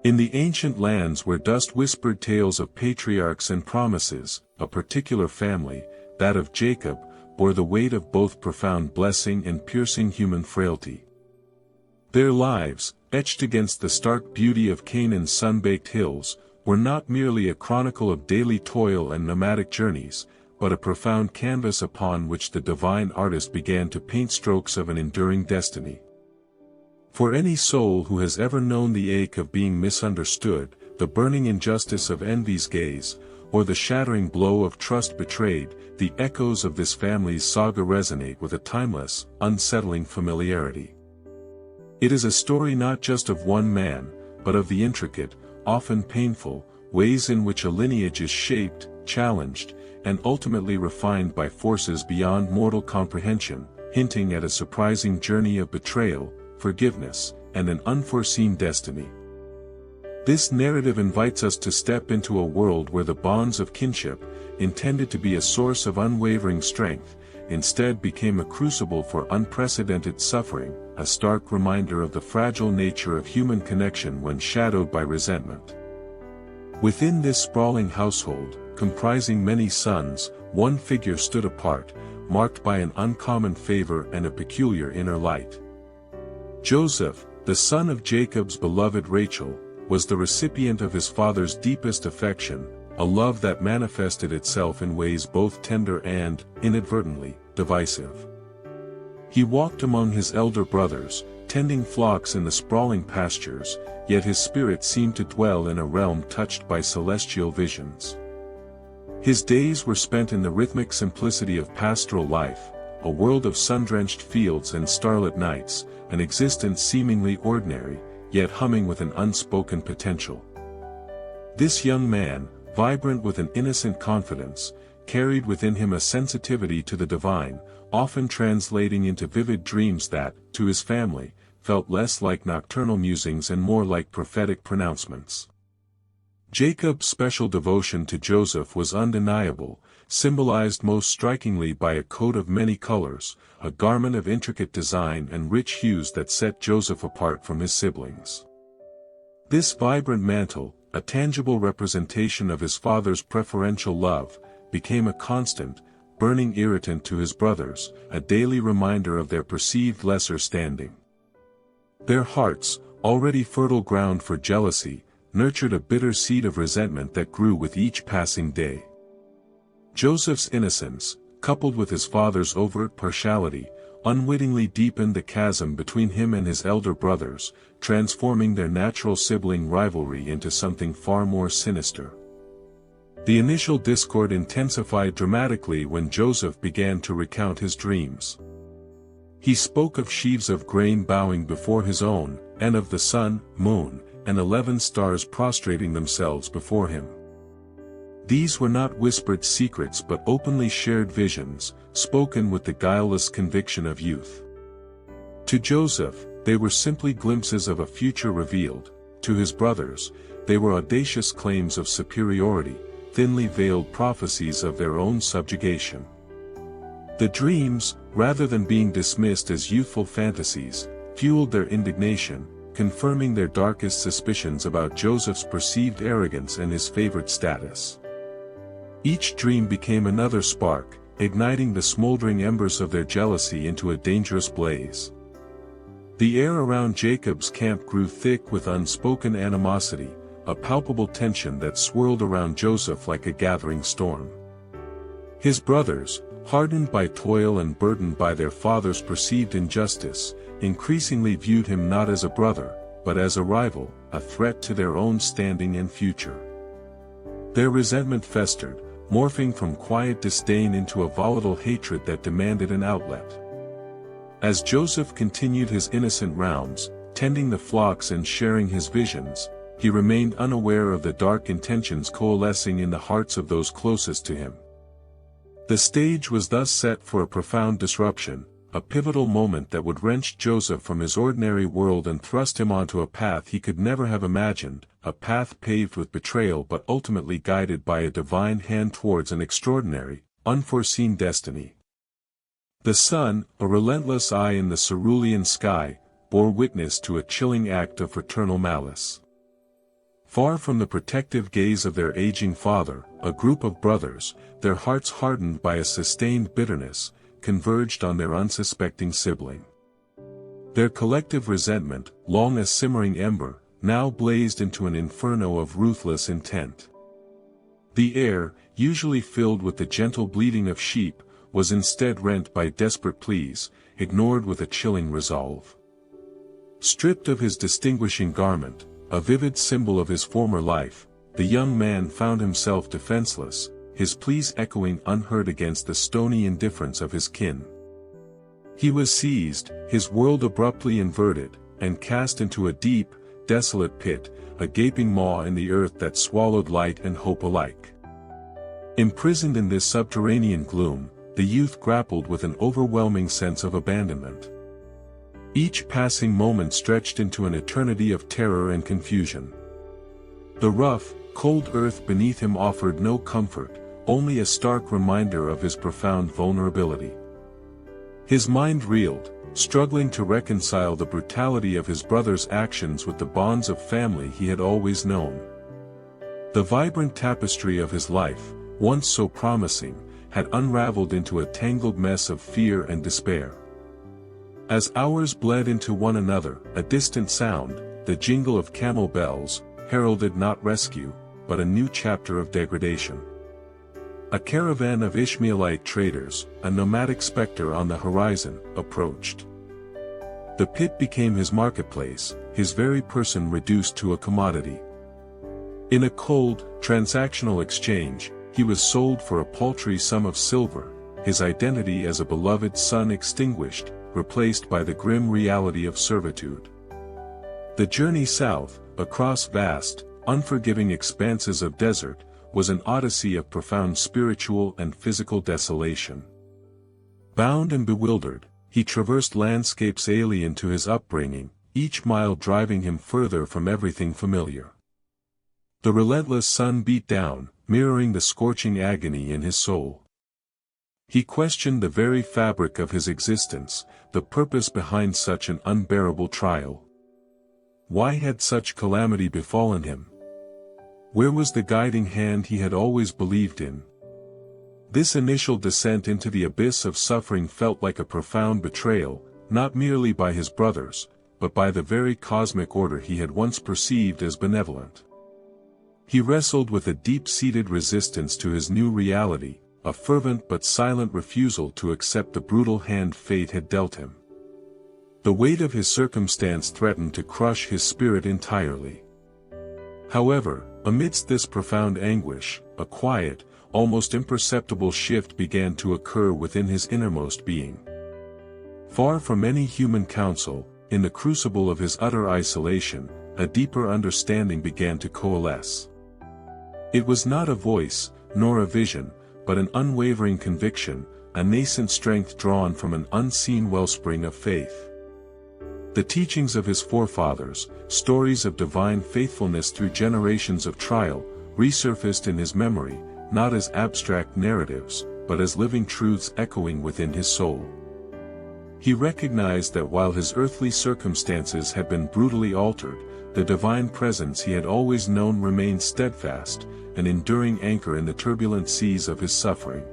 In the ancient lands where dust whispered tales of patriarchs and promises, a particular family, that of Jacob, bore the weight of both profound blessing and piercing human frailty. Their lives, etched against the stark beauty of Canaan's sun-baked hills, were not merely a chronicle of daily toil and nomadic journeys, but a profound canvas upon which the divine artist began to paint strokes of an enduring destiny. For any soul who has ever known the ache of being misunderstood, the burning injustice of envy's gaze, or the shattering blow of trust betrayed, the echoes of this family's saga resonate with a timeless, unsettling familiarity. It is a story not just of one man, but of the intricate, often painful, ways in which a lineage is shaped, challenged, and ultimately refined by forces beyond mortal comprehension, hinting at a surprising journey of betrayal, forgiveness, and an unforeseen destiny. This narrative invites us to step into a world where the bonds of kinship, intended to be a source of unwavering strength, instead became a crucible for unprecedented suffering, a stark reminder of the fragile nature of human connection when shadowed by resentment. Within this sprawling household, comprising many sons, one figure stood apart, marked by an uncommon favor and a peculiar inner light. Joseph, the son of Jacob's beloved Rachel, was the recipient of his father's deepest affection, a love that manifested itself in ways both tender and, inadvertently, divisive. He walked among his elder brothers, tending flocks in the sprawling pastures, yet his spirit seemed to dwell in a realm touched by celestial visions. His days were spent in the rhythmic simplicity of pastoral life, a world of sun-drenched fields and starlit nights, an existence seemingly ordinary, yet humming with an unspoken potential. This young man, vibrant with an innocent confidence, carried within him a sensitivity to the divine, often translating into vivid dreams that, to his family, felt less like nocturnal musings and more like prophetic pronouncements. Jacob's special devotion to Joseph was undeniable, symbolized most strikingly by a coat of many colors, a garment of intricate design and rich hues that set Joseph apart from his siblings. This vibrant mantle, a tangible representation of his father's preferential love, became a constant, burning irritant to his brothers, a daily reminder of their perceived lesser standing. Their hearts, already fertile ground for jealousy, nurtured a bitter seed of resentment that grew with each passing day. Joseph's innocence, coupled with his father's overt partiality, unwittingly deepened the chasm between him and his elder brothers, transforming their natural sibling rivalry into something far more sinister. The initial discord intensified dramatically when Joseph began to recount his dreams. He spoke of sheaves of grain bowing before his own, and of the sun, moon, and 11 stars prostrating themselves before him. These were not whispered secrets but openly shared visions, spoken with the guileless conviction of youth. To Joseph, they were simply glimpses of a future revealed; to his brothers, they were audacious claims of superiority, thinly veiled prophecies of their own subjugation. The dreams, rather than being dismissed as youthful fantasies, fueled their indignation, confirming their darkest suspicions about Joseph's perceived arrogance and his favored status. Each dream became another spark, igniting the smoldering embers of their jealousy into a dangerous blaze. The air around Jacob's camp grew thick with unspoken animosity, a palpable tension that swirled around Joseph like a gathering storm. His brothers, hardened by toil and burdened by their father's perceived injustice, increasingly viewed him not as a brother, but as a rival, a threat to their own standing and future. Their resentment festered, morphing from quiet disdain into a volatile hatred that demanded an outlet. As Joseph continued his innocent rounds, tending the flocks and sharing his visions, he remained unaware of the dark intentions coalescing in the hearts of those closest to him. The stage was thus set for a profound disruption, a pivotal moment that would wrench Joseph from his ordinary world and thrust him onto a path he could never have imagined, a path paved with betrayal but ultimately guided by a divine hand towards an extraordinary, unforeseen destiny. The sun, a relentless eye in the cerulean sky, bore witness to a chilling act of fraternal malice. Far from the protective gaze of their aging father, a group of brothers, their hearts hardened by a sustained bitterness, converged on their unsuspecting sibling. Their collective resentment, long a simmering ember, now blazed into an inferno of ruthless intent. The air, usually filled with the gentle bleating of sheep, was instead rent by desperate pleas, ignored with a chilling resolve. Stripped of his distinguishing garment, a vivid symbol of his former life, the young man found himself defenseless, his pleas echoing unheard against the stony indifference of his kin. He was seized, his world abruptly inverted, and cast into a deep, desolate pit, a gaping maw in the earth that swallowed light and hope alike. Imprisoned in this subterranean gloom, the youth grappled with an overwhelming sense of abandonment. Each passing moment stretched into an eternity of terror and confusion. The rough, cold earth beneath him offered no comfort, only a stark reminder of his profound vulnerability. His mind reeled, struggling to reconcile the brutality of his brother's actions with the bonds of family he had always known. The vibrant tapestry of his life, once so promising, had unraveled into a tangled mess of fear and despair. As hours bled into one another, a distant sound, the jingle of camel bells, heralded not rescue, but a new chapter of degradation. A caravan of Ishmaelite traders, a nomadic specter on the horizon, approached. The pit became his marketplace, his very person reduced to a commodity. In a cold, transactional exchange, he was sold for a paltry sum of silver, his identity as a beloved son extinguished, replaced by the grim reality of servitude. The journey south, across vast, unforgiving expanses of desert, was an odyssey of profound spiritual and physical desolation. Bound and bewildered, he traversed landscapes alien to his upbringing, each mile driving him further from everything familiar. The relentless sun beat down, mirroring the scorching agony in his soul. He questioned the very fabric of his existence, the purpose behind such an unbearable trial. Why had such calamity befallen him? Where was the guiding hand he had always believed in? This initial descent into the abyss of suffering felt like a profound betrayal, not merely by his brothers, but by the very cosmic order he had once perceived as benevolent. He wrestled with a deep-seated resistance to his new reality, a fervent but silent refusal to accept the brutal hand fate had dealt him. The weight of his circumstance threatened to crush his spirit entirely. However, amidst this profound anguish, a quiet, almost imperceptible shift began to occur within his innermost being. Far from any human counsel, in the crucible of his utter isolation, a deeper understanding began to coalesce. It was not a voice, nor a vision, but an unwavering conviction, a nascent strength drawn from an unseen wellspring of faith. The teachings of his forefathers, stories of divine faithfulness through generations of trial, resurfaced in his memory, not as abstract narratives, but as living truths echoing within his soul. He recognized that while his earthly circumstances had been brutally altered, the divine presence he had always known remained steadfast, an enduring anchor in the turbulent seas of his suffering.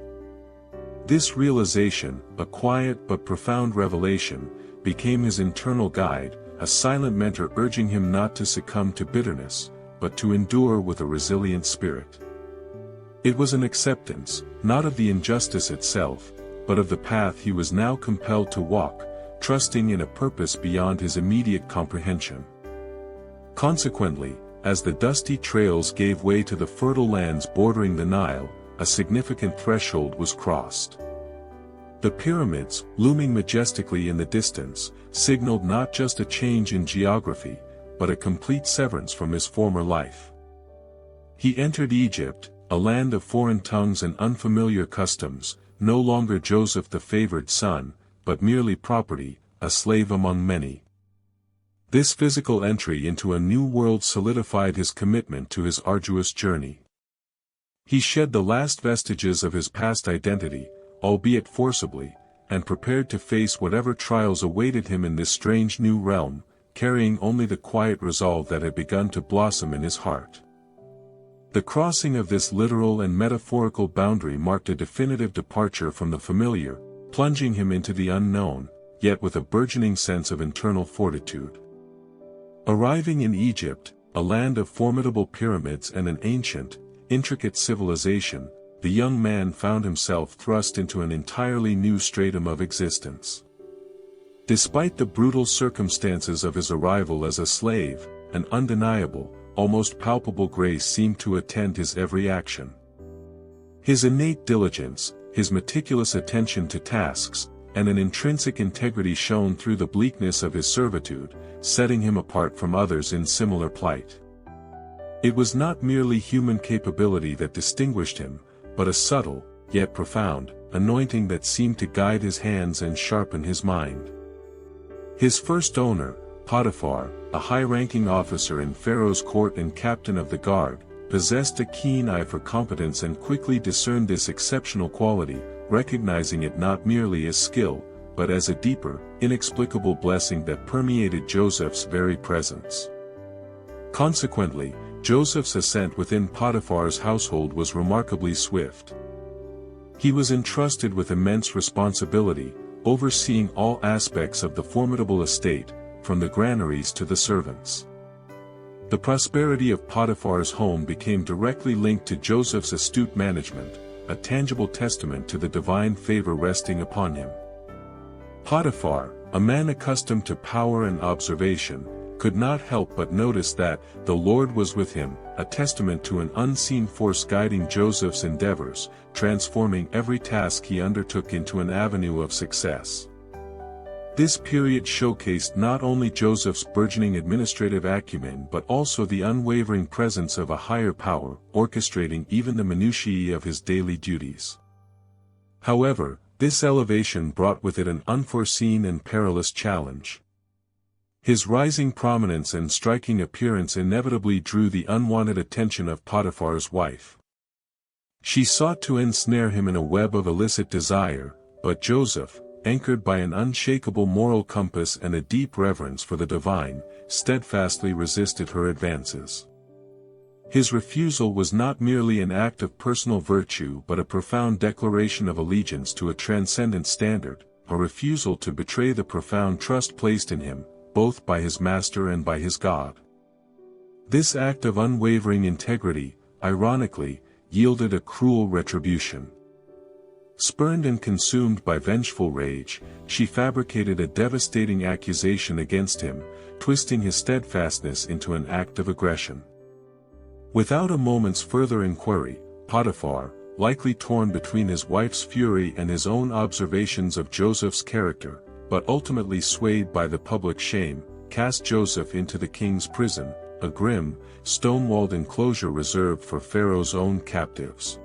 This realization, a quiet but profound revelation, became his internal guide, a silent mentor urging him not to succumb to bitterness, but to endure with a resilient spirit. It was an acceptance, not of the injustice itself, but of the path he was now compelled to walk, trusting in a purpose beyond his immediate comprehension. Consequently, as the dusty trails gave way to the fertile lands bordering the Nile, a significant threshold was crossed. The pyramids, looming majestically in the distance, signaled not just a change in geography, but a complete severance from his former life. He entered Egypt, a land of foreign tongues and unfamiliar customs, no longer Joseph the favored son, but merely property, a slave among many. This physical entry into a new world solidified his commitment to his arduous journey. He shed the last vestiges of his past identity, albeit forcibly, and prepared to face whatever trials awaited him in this strange new realm, carrying only the quiet resolve that had begun to blossom in his heart. The crossing of this literal and metaphorical boundary marked a definitive departure from the familiar, plunging him into the unknown, yet with a burgeoning sense of internal fortitude. Arriving in Egypt, a land of formidable pyramids and an ancient, intricate civilization, the young man found himself thrust into an entirely new stratum of existence. Despite the brutal circumstances of his arrival as a slave, an undeniable, almost palpable grace seemed to attend his every action. His innate diligence, his meticulous attention to tasks, and an intrinsic integrity shone through the bleakness of his servitude, setting him apart from others in similar plight. It was not merely human capability that distinguished him, but a subtle, yet profound, anointing that seemed to guide his hands and sharpen his mind. His first owner, Potiphar, a high-ranking officer in Pharaoh's court and captain of the guard, possessed a keen eye for competence and quickly discerned this exceptional quality, recognizing it not merely as skill, but as a deeper, inexplicable blessing that permeated Joseph's very presence. Consequently, Joseph's ascent within Potiphar's household was remarkably swift. He was entrusted with immense responsibility, overseeing all aspects of the formidable estate, from the granaries to the servants. The prosperity of Potiphar's home became directly linked to Joseph's astute management, a tangible testament to the divine favor resting upon him. Potiphar, a man accustomed to power and observation, could not help but notice that the Lord was with him, a testament to an unseen force guiding Joseph's endeavors, transforming every task he undertook into an avenue of success. This period showcased not only Joseph's burgeoning administrative acumen but also the unwavering presence of a higher power, orchestrating even the minutiae of his daily duties. However, this elevation brought with it an unforeseen and perilous challenge. His rising prominence and striking appearance inevitably drew the unwanted attention of Potiphar's wife. She sought to ensnare him in a web of illicit desire, but Joseph, anchored by an unshakable moral compass and a deep reverence for the divine, steadfastly resisted her advances. His refusal was not merely an act of personal virtue but a profound declaration of allegiance to a transcendent standard, a refusal to betray the profound trust placed in him, both by his master and by his God. This act of unwavering integrity, ironically, yielded a cruel retribution. Spurned and consumed by vengeful rage, she fabricated a devastating accusation against him, twisting his steadfastness into an act of aggression. Without a moment's further inquiry, Potiphar, likely torn between his wife's fury and his own observations of Joseph's character, but ultimately swayed by the public shame, cast Joseph into the king's prison, a grim, stone-walled enclosure reserved for Pharaoh's own captives.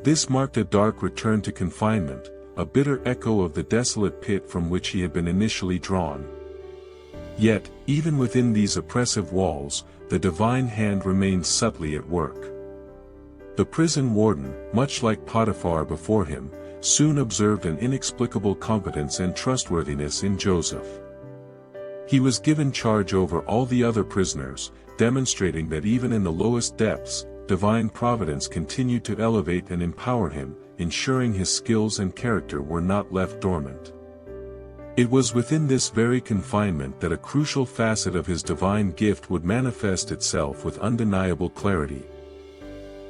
This marked a dark return to confinement, a bitter echo of the desolate pit from which he had been initially drawn. Yet, even within these oppressive walls, the divine hand remained subtly at work. The prison warden, much like Potiphar before him, soon observed an inexplicable competence and trustworthiness in Joseph. He was given charge over all the other prisoners, demonstrating that even in the lowest depths, divine providence continued to elevate and empower him, ensuring his skills and character were not left dormant. It was within this very confinement that a crucial facet of his divine gift would manifest itself with undeniable clarity.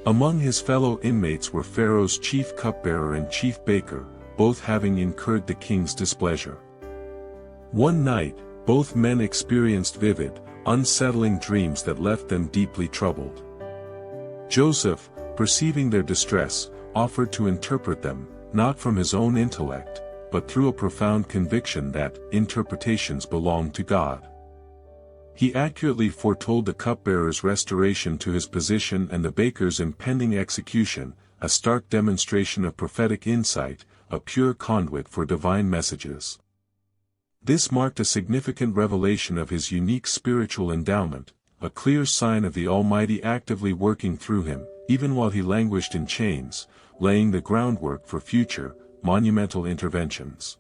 Among his fellow inmates were Pharaoh's chief cupbearer and chief baker, both having incurred the king's displeasure. One night, both men experienced vivid, unsettling dreams that left them deeply troubled. Joseph, perceiving their distress, offered to interpret them, not from his own intellect, but through a profound conviction that interpretations belong to God. He accurately foretold the cupbearer's restoration to his position and the baker's impending execution, a stark demonstration of prophetic insight, a pure conduit for divine messages. This marked a significant revelation of his unique spiritual endowment, a clear sign of the Almighty actively working through him, even while he languished in chains, laying the groundwork for future, monumental interventions.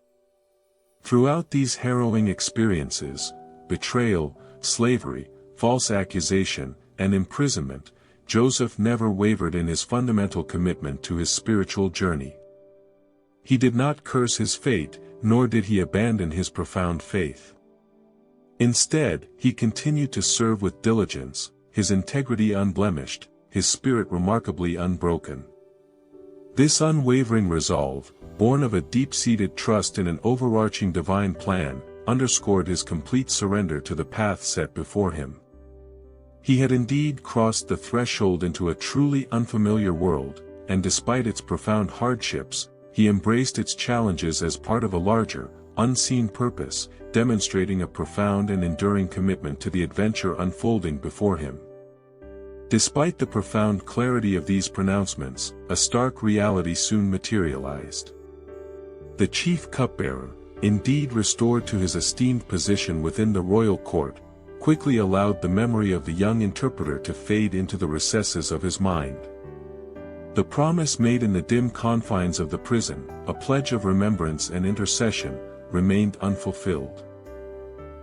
Throughout these harrowing experiences, betrayal, slavery, false accusation, and imprisonment, Joseph never wavered in his fundamental commitment to his spiritual journey. He did not curse his fate, nor did he abandon his profound faith. Instead, he continued to serve with diligence, his integrity unblemished, his spirit remarkably unbroken. This unwavering resolve, born of a deep-seated trust in an overarching divine plan, underscored his complete surrender to the path set before him. He had indeed crossed the threshold into a truly unfamiliar world, and despite its profound hardships, he embraced its challenges as part of a larger, unseen purpose, demonstrating a profound and enduring commitment to the adventure unfolding before him. Despite the profound clarity of these pronouncements, a stark reality soon materialized. The chief cupbearer, indeed restored to his esteemed position within the royal court, quickly allowed the memory of the young interpreter to fade into the recesses of his mind. The promise made in the dim confines of the prison, a pledge of remembrance and intercession, remained unfulfilled.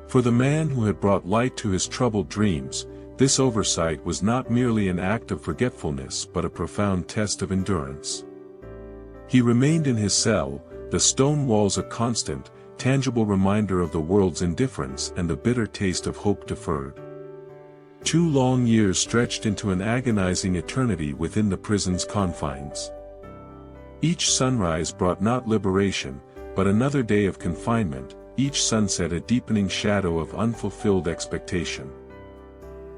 For the man who had brought light to his troubled dreams, this oversight was not merely an act of forgetfulness but a profound test of endurance. He remained in his cell, the stone walls a constant, tangible reminder of the world's indifference and the bitter taste of hope deferred. 2 long years stretched into an agonizing eternity within the prison's confines. Each sunrise brought not liberation, but another day of confinement, each sunset a deepening shadow of unfulfilled expectation.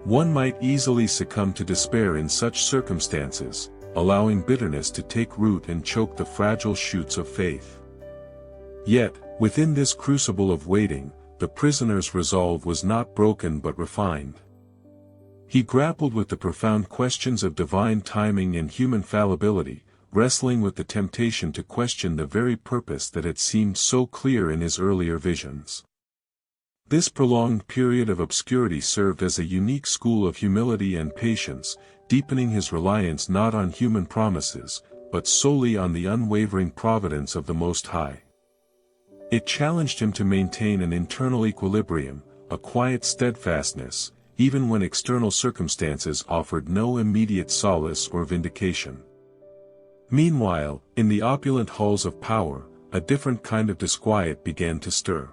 One might easily succumb to despair in such circumstances, allowing bitterness to take root and choke the fragile shoots of faith. Yet, within this crucible of waiting, the prisoner's resolve was not broken but refined. He grappled with the profound questions of divine timing and human fallibility, wrestling with the temptation to question the very purpose that had seemed so clear in his earlier visions. This prolonged period of obscurity served as a unique school of humility and patience, deepening his reliance not on human promises, but solely on the unwavering providence of the Most High. It challenged him to maintain an internal equilibrium, a quiet steadfastness, even when external circumstances offered no immediate solace or vindication. Meanwhile, in the opulent halls of power, a different kind of disquiet began to stir.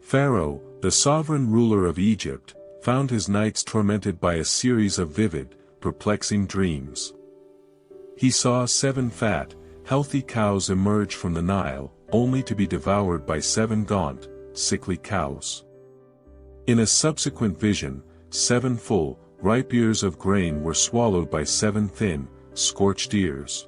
Pharaoh, the sovereign ruler of Egypt, found his nights tormented by a series of vivid, perplexing dreams. He saw 7 fat, healthy cows emerge from the Nile, only to be devoured by 7 gaunt, sickly cows. In a subsequent vision, 7 full, ripe ears of grain were swallowed by 7 thin, scorched ears.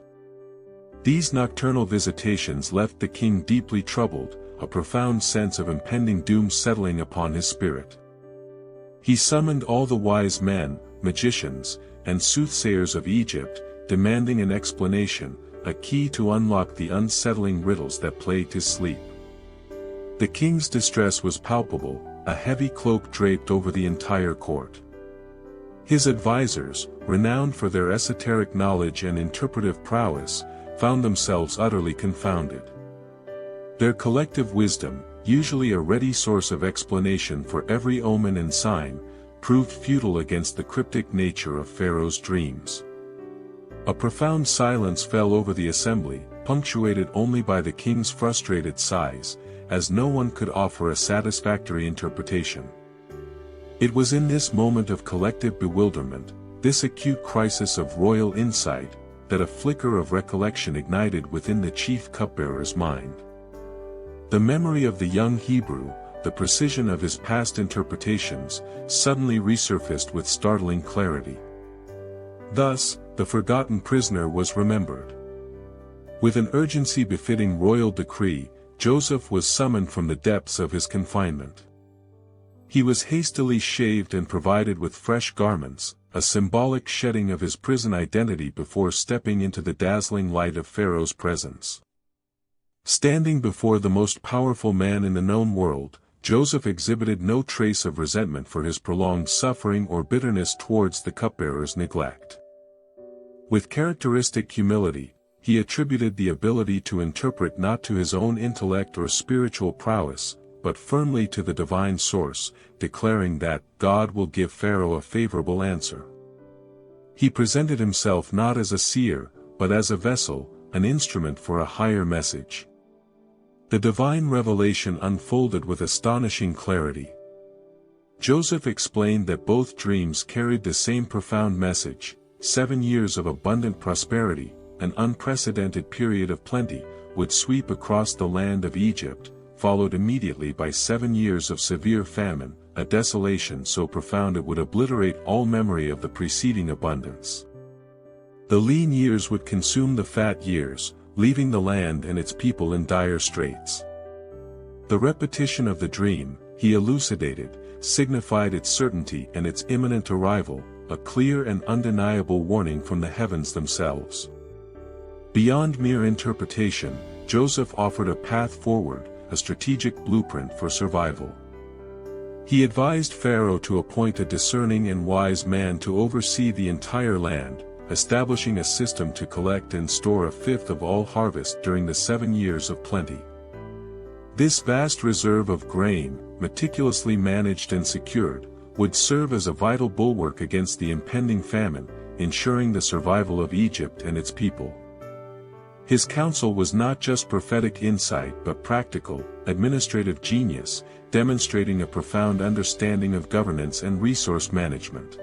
These nocturnal visitations left the king deeply troubled, a profound sense of impending doom settling upon his spirit. He summoned all the wise men, magicians, and soothsayers of Egypt, demanding an explanation, a key to unlock the unsettling riddles that plagued his sleep. The king's distress was palpable, a heavy cloak draped over the entire court. His advisors, renowned for their esoteric knowledge and interpretive prowess, found themselves utterly confounded. Their collective wisdom, usually a ready source of explanation for every omen and sign, proved futile against the cryptic nature of Pharaoh's dreams. A profound silence fell over the assembly, punctuated only by the king's frustrated sighs, as no one could offer a satisfactory interpretation. It was in this moment of collective bewilderment, this acute crisis of royal insight, that a flicker of recollection ignited within the chief cupbearer's mind. The memory of the young Hebrew, the precision of his past interpretations, suddenly resurfaced with startling clarity. Thus, the forgotten prisoner was remembered. With an urgency befitting royal decree, Joseph was summoned from the depths of his confinement. He was hastily shaved and provided with fresh garments, a symbolic shedding of his prison identity before stepping into the dazzling light of Pharaoh's presence. Standing before the most powerful man in the known world, Joseph exhibited no trace of resentment for his prolonged suffering or bitterness towards the cupbearer's neglect. With characteristic humility, he attributed the ability to interpret not to his own intellect or spiritual prowess, but firmly to the divine source, declaring that God will give Pharaoh a favorable answer. He presented himself not as a seer, but as a vessel, an instrument for a higher message. The divine revelation unfolded with astonishing clarity. Joseph explained that both dreams carried the same profound message: 7 years of abundant prosperity, an unprecedented period of plenty, would sweep across the land of Egypt, followed immediately by 7 years of severe famine, a desolation so profound it would obliterate all memory of the preceding abundance. The lean years would consume the fat years, leaving the land and its people in dire straits. The repetition of the dream, he elucidated, signified its certainty and its imminent arrival, a clear and undeniable warning from the heavens themselves. Beyond mere interpretation, Joseph offered a path forward, a strategic blueprint for survival. He advised Pharaoh to appoint a discerning and wise man to oversee the entire land, establishing a system to collect and store a fifth of all harvest during the 7 years of plenty. This vast reserve of grain, meticulously managed and secured, would serve as a vital bulwark against the impending famine, ensuring the survival of Egypt and its people. His counsel was not just prophetic insight but practical, administrative genius, demonstrating a profound understanding of governance and resource management.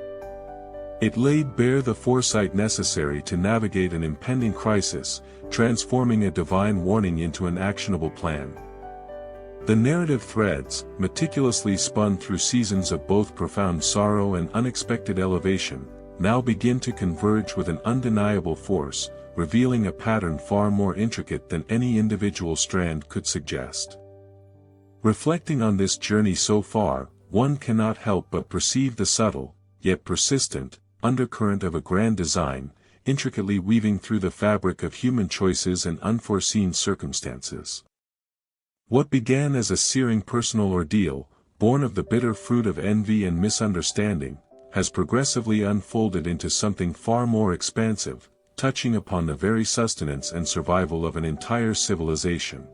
It laid bare the foresight necessary to navigate an impending crisis, transforming a divine warning into an actionable plan. The narrative threads, meticulously spun through seasons of both profound sorrow and unexpected elevation, now begin to converge with an undeniable force, revealing a pattern far more intricate than any individual strand could suggest. Reflecting on this journey so far, one cannot help but perceive the subtle, yet persistent, undercurrent of a grand design, intricately weaving through the fabric of human choices and unforeseen circumstances. What began as a searing personal ordeal, born of the bitter fruit of envy and misunderstanding, has progressively unfolded into something far more expansive, touching upon the very sustenance and survival of an entire civilization.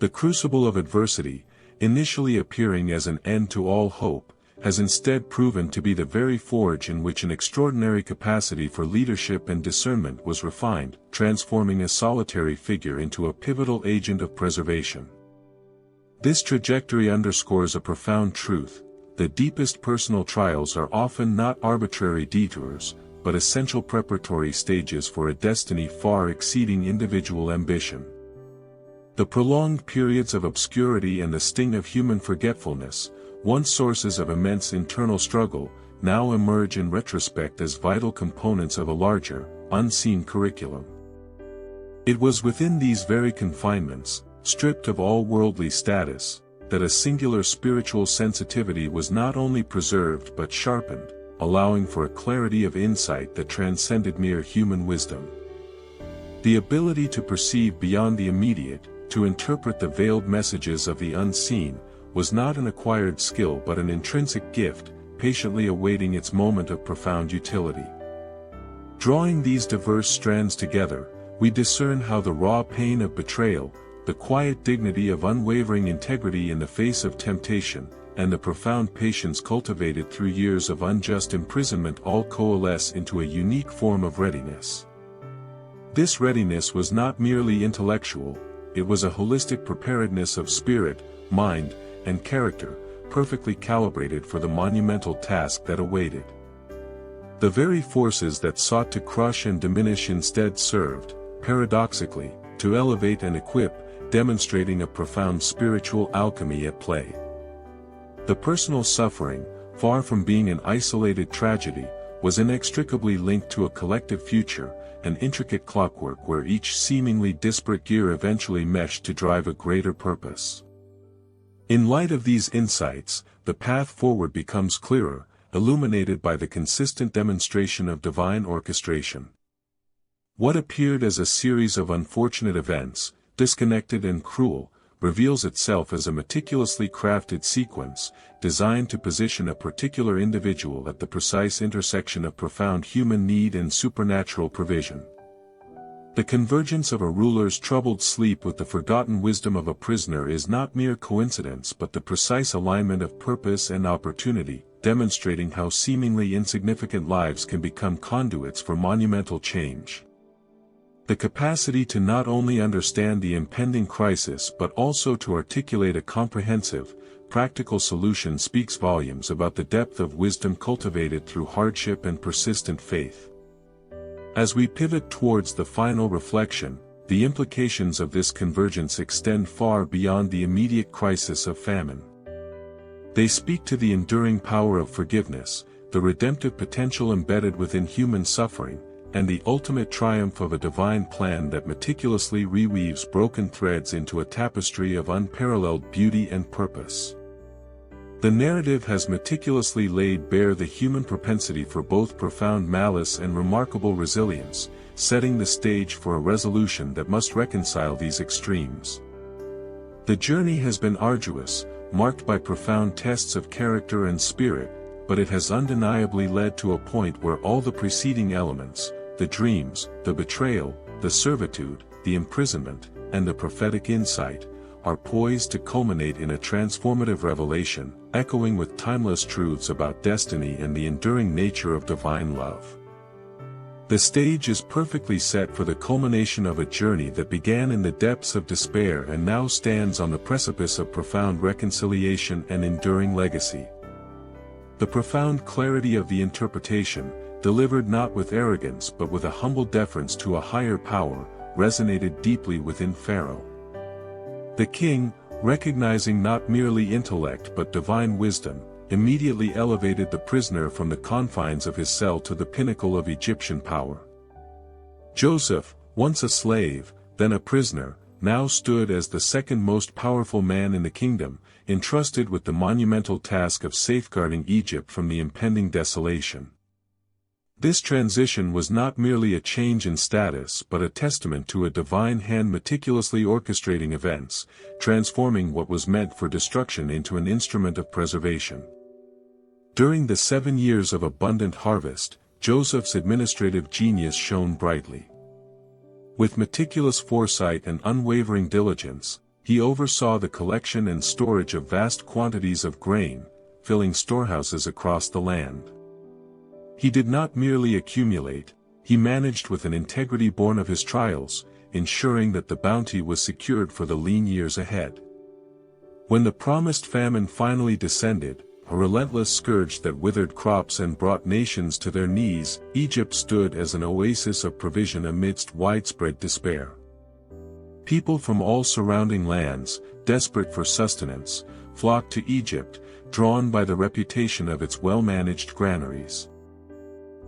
The crucible of adversity, initially appearing as an end to all hope, has instead proven to be the very forge in which an extraordinary capacity for leadership and discernment was refined, transforming a solitary figure into a pivotal agent of preservation. This trajectory underscores a profound truth: the deepest personal trials are often not arbitrary detours, but essential preparatory stages for a destiny far exceeding individual ambition. The prolonged periods of obscurity and the sting of human forgetfulness, once sources of immense internal struggle, now emerge in retrospect as vital components of a larger, unseen curriculum. It was within these very confinements, stripped of all worldly status, that a singular spiritual sensitivity was not only preserved but sharpened, allowing for a clarity of insight that transcended mere human wisdom. The ability to perceive beyond the immediate, to interpret the veiled messages of the unseen, was not an acquired skill but an intrinsic gift, patiently awaiting its moment of profound utility. Drawing these diverse strands together, we discern how the raw pain of betrayal, the quiet dignity of unwavering integrity in the face of temptation, and the profound patience cultivated through years of unjust imprisonment all coalesce into a unique form of readiness. This readiness was not merely intellectual, it was a holistic preparedness of spirit, mind, and character, perfectly calibrated for the monumental task that awaited. The very forces that sought to crush and diminish instead served, paradoxically, to elevate and equip, demonstrating a profound spiritual alchemy at play. The personal suffering, far from being an isolated tragedy, was inextricably linked to a collective future, an intricate clockwork where each seemingly disparate gear eventually meshed to drive a greater purpose. In light of these insights, the path forward becomes clearer, illuminated by the consistent demonstration of divine orchestration. What appeared as a series of unfortunate events, disconnected and cruel, reveals itself as a meticulously crafted sequence, designed to position a particular individual at the precise intersection of profound human need and supernatural provision. The convergence of a ruler's troubled sleep with the forgotten wisdom of a prisoner is not mere coincidence but the precise alignment of purpose and opportunity, demonstrating how seemingly insignificant lives can become conduits for monumental change. The capacity to not only understand the impending crisis but also to articulate a comprehensive, practical solution speaks volumes about the depth of wisdom cultivated through hardship and persistent faith. As we pivot towards the final reflection, the implications of this convergence extend far beyond the immediate crisis of famine. They speak to the enduring power of forgiveness, the redemptive potential embedded within human suffering, and the ultimate triumph of a divine plan that meticulously reweaves broken threads into a tapestry of unparalleled beauty and purpose. The narrative has meticulously laid bare the human propensity for both profound malice and remarkable resilience, setting the stage for a resolution that must reconcile these extremes. The journey has been arduous, marked by profound tests of character and spirit, but it has undeniably led to a point where all the preceding elements, the dreams, the betrayal, the servitude, the imprisonment, and the prophetic insight, are poised to culminate in a transformative revelation, echoing with timeless truths about destiny and the enduring nature of divine love. The stage is perfectly set for the culmination of a journey that began in the depths of despair and now stands on the precipice of profound reconciliation and enduring legacy. The profound clarity of the interpretation, delivered not with arrogance but with a humble deference to a higher power, resonated deeply within Pharaoh. The king, recognizing not merely intellect but divine wisdom, immediately elevated the prisoner from the confines of his cell to the pinnacle of Egyptian power. Joseph, once a slave, then a prisoner, now stood as the second most powerful man in the kingdom, entrusted with the monumental task of safeguarding Egypt from the impending desolation. This transition was not merely a change in status but a testament to a divine hand meticulously orchestrating events, transforming what was meant for destruction into an instrument of preservation. During the 7 years of abundant harvest, Joseph's administrative genius shone brightly. With meticulous foresight and unwavering diligence, he oversaw the collection and storage of vast quantities of grain, filling storehouses across the land. He did not merely accumulate, he managed with an integrity born of his trials, ensuring that the bounty was secured for the lean years ahead. When the promised famine finally descended, a relentless scourge that withered crops and brought nations to their knees, Egypt stood as an oasis of provision amidst widespread despair. People from all surrounding lands, desperate for sustenance, flocked to Egypt, drawn by the reputation of its well-managed granaries.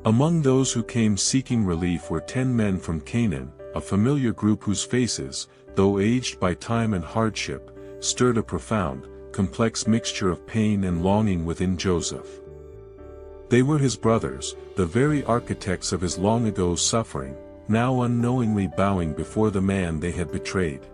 Among those who came seeking relief were 10 men from Canaan, a familiar group whose faces, though aged by time and hardship, stirred a profound, complex mixture of pain and longing within Joseph. They were his brothers, the very architects of his long-ago suffering, now unknowingly bowing before the man they had betrayed.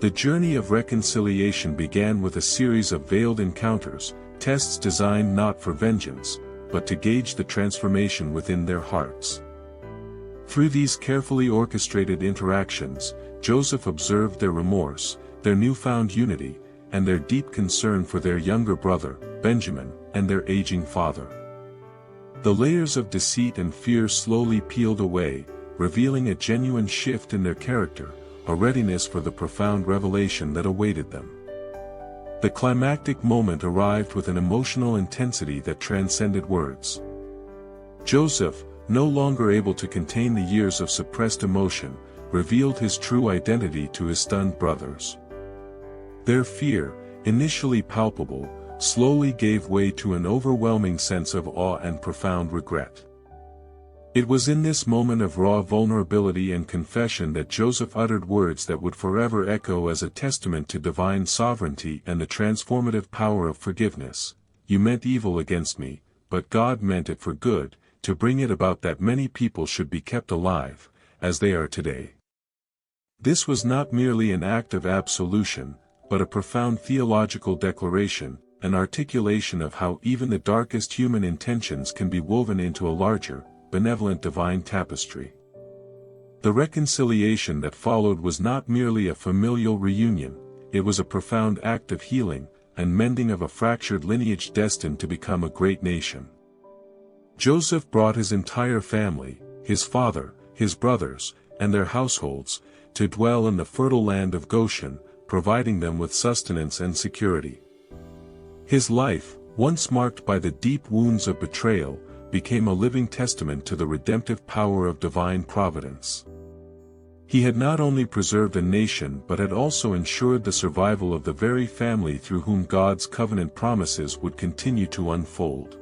The journey of reconciliation began with a series of veiled encounters, tests designed not for vengeance, but to gauge the transformation within their hearts. Through these carefully orchestrated interactions, Joseph observed their remorse, their newfound unity, and their deep concern for their younger brother, Benjamin, and their aging father. The layers of deceit and fear slowly peeled away, revealing a genuine shift in their character, a readiness for the profound revelation that awaited them. The climactic moment arrived with an emotional intensity that transcended words. Joseph, no longer able to contain the years of suppressed emotion, revealed his true identity to his stunned brothers. Their fear, initially palpable, slowly gave way to an overwhelming sense of awe and profound regret. It was in this moment of raw vulnerability and confession that Joseph uttered words that would forever echo as a testament to divine sovereignty and the transformative power of forgiveness. "You meant evil against me, but God meant it for good, to bring it about that many people should be kept alive, as they are today." This was not merely an act of absolution, but a profound theological declaration, an articulation of how even the darkest human intentions can be woven into a larger, benevolent divine tapestry. The reconciliation that followed was not merely a familial reunion, it was a profound act of healing and mending of a fractured lineage destined to become a great nation. Joseph brought his entire family, his father, his brothers, and their households, to dwell in the fertile land of Goshen, providing them with sustenance and security. His life, once marked by the deep wounds of betrayal, became a living testament to the redemptive power of divine providence. He had not only preserved a nation but had also ensured the survival of the very family through whom God's covenant promises would continue to unfold.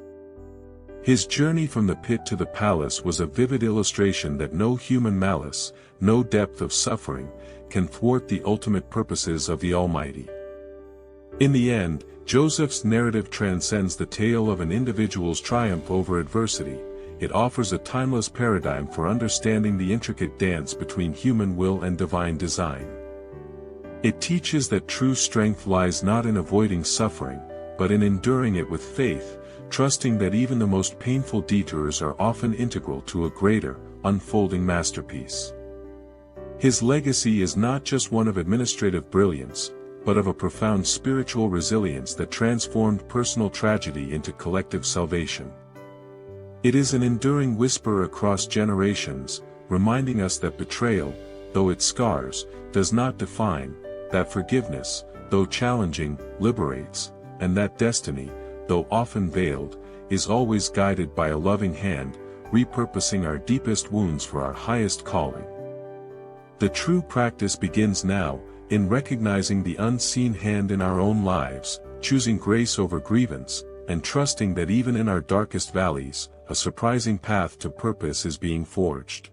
His journey from the pit to the palace was a vivid illustration that no human malice, no depth of suffering, can thwart the ultimate purposes of the Almighty. In the end, Joseph's narrative transcends the tale of an individual's triumph over adversity. It offers a timeless paradigm for understanding the intricate dance between human will and divine design. It teaches that true strength lies not in avoiding suffering, but in enduring it with faith, trusting that even the most painful detours are often integral to a greater, unfolding masterpiece. His legacy is not just one of administrative brilliance, but of a profound spiritual resilience that transformed personal tragedy into collective salvation. It is an enduring whisper across generations, reminding us that betrayal, though it scars, does not define, that forgiveness, though challenging, liberates, and that destiny, though often veiled, is always guided by a loving hand, repurposing our deepest wounds for our highest calling. The true practice begins now, in recognizing the unseen hand in our own lives, choosing grace over grievance, and trusting that even in our darkest valleys, a surprising path to purpose is being forged.